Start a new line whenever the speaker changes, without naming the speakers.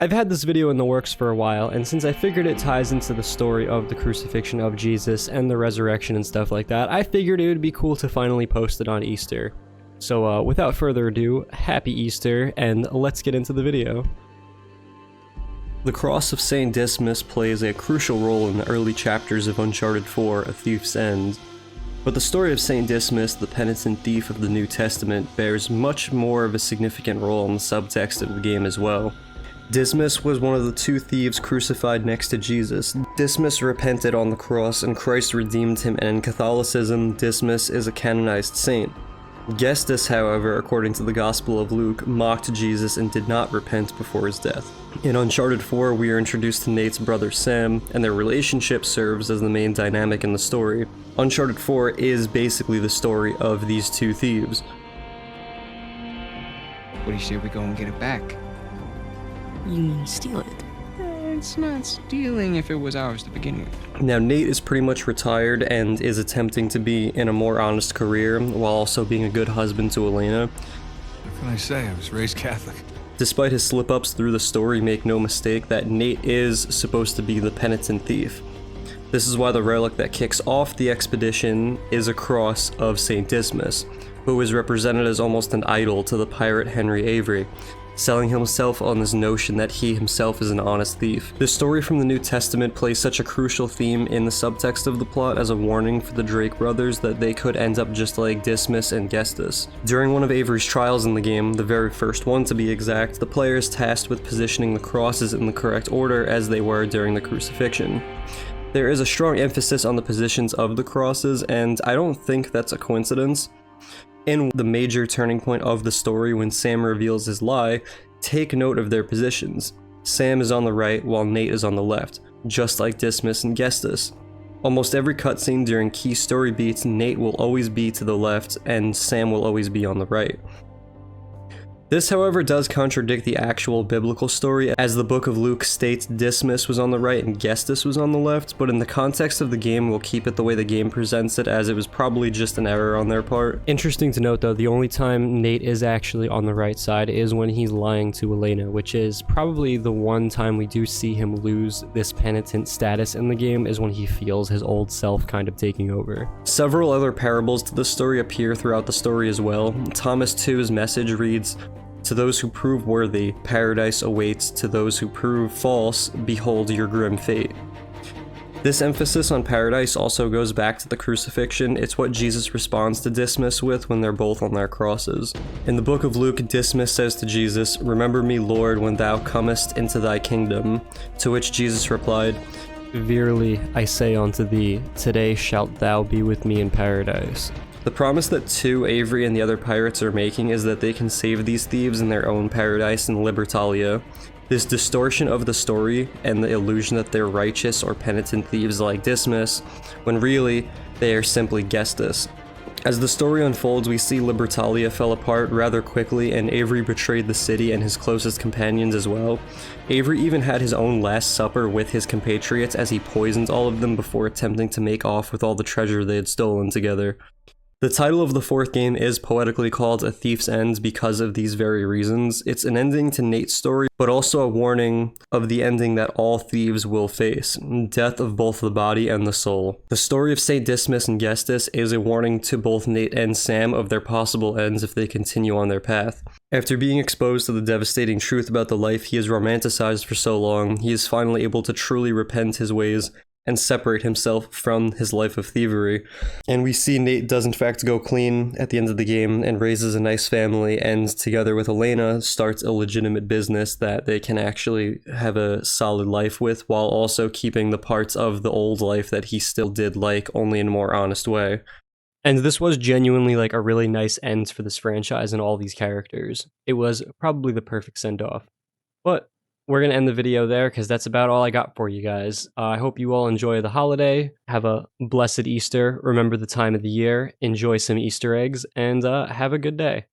I've had this video in the works for a while, and since I figured it ties into the story of the crucifixion of Jesus and the resurrection and stuff like that, I figured it would be cool to finally post it on Easter. So without further ado, happy Easter, and let's get into the video. The Cross of St. Dismas plays a crucial role in the early chapters of Uncharted 4, A Thief's End. But the story of St. Dismas, the penitent thief of the New Testament, bears much more of a significant role in the subtext of the game as well. Dismas was one of the two thieves crucified next to Jesus. Dismas repented on the cross and Christ redeemed him, and in Catholicism, Dismas is a canonized saint. Gestas, however, according to the Gospel of Luke, mocked Jesus and did not repent before his death. In Uncharted 4, we are introduced to Nate's brother Sam, and their relationship serves as the main dynamic in the story. Uncharted 4 is basically the story of these two thieves.
What do you say we go and get it back?
You mean steal it?
It's not stealing if it was ours to begin with.
Now, Nate is pretty much retired and is attempting to be in a more honest career while also being a good husband to Elena.
What can I say? I was raised Catholic.
Despite his slip-ups through the story, make no mistake that Nate is supposed to be the penitent thief. This is why the relic that kicks off the expedition is a cross of St. Dismas, who is represented as almost an idol to the pirate Henry Avery, selling himself on this notion that he himself is an honest thief. The story from the New Testament plays such a crucial theme in the subtext of the plot as a warning for the Drake brothers that they could end up just like Dismas and Gestas. During one of Avery's trials in the game, the very first one to be exact, the player is tasked with positioning the crosses in the correct order as they were during the crucifixion. There is a strong emphasis on the positions of the crosses, and I don't think that's a coincidence. In the major turning point of the story, when Sam reveals his lie, take note of their positions. Sam is on the right while Nate is on the left, just like Dismas and Gestas. Almost every cutscene during key story beats, Nate will always be to the left and Sam will always be on the right. This, however, does contradict the actual biblical story, as the book of Luke states Dismas was on the right and Gestas was on the left, but in the context of the game, we'll keep it the way the game presents it, as it was probably just an error on their part. Interesting to note though, the only time Nate is actually on the right side is when he's lying to Elena, which is probably the one time we do see him lose this penitent status in the game, is when he feels his old self kind of taking over. Several other parables to the story appear throughout the story as well. Thomas 2's message reads, "To those who prove worthy, paradise awaits. To those who prove false, behold your grim fate." This emphasis on paradise also goes back to the crucifixion. It's what Jesus responds to Dismas with when they're both on their crosses. In the book of Luke, Dismas says to Jesus, "Remember me, Lord, when thou comest into thy kingdom." To which Jesus replied, "Verily I say unto thee, today shalt thou be with me in paradise." The promise that Avery and the other pirates are making is that they can save these thieves in their own paradise in Libertalia. This distortion of the story and the illusion that they're righteous or penitent thieves like Dismas, when really they are simply Gestas. As the story unfolds, we see Libertalia fell apart rather quickly, and Avery betrayed the city and his closest companions as well. Avery even had his own last supper with his compatriots as he poisoned all of them before attempting to make off with all the treasure they had stolen together. The title of the fourth game is poetically called A Thief's End because of these very reasons. It's an ending to Nate's story, but also a warning of the ending that all thieves will face, death of both the body and the soul. The story of St. Dismas and Gestas is a warning to both Nate and Sam of their possible ends if they continue on their path. After being exposed to the devastating truth about the life he has romanticized for so long, he is finally able to truly repent his ways and separate himself from his life of thievery. And we see Nate does in fact go clean at the end of the game and raises a nice family, and together with Elena starts a legitimate business that they can actually have a solid life with, while also keeping the parts of the old life that he still did like, only in a more honest way. And this was genuinely like a really nice end for this franchise and all these characters. It was probably the perfect send-off. But we're going to end the video there because that's about all I got for you guys. I hope you all enjoy the holiday. Have a blessed Easter. Remember the time of the year. Enjoy some Easter eggs and have a good day.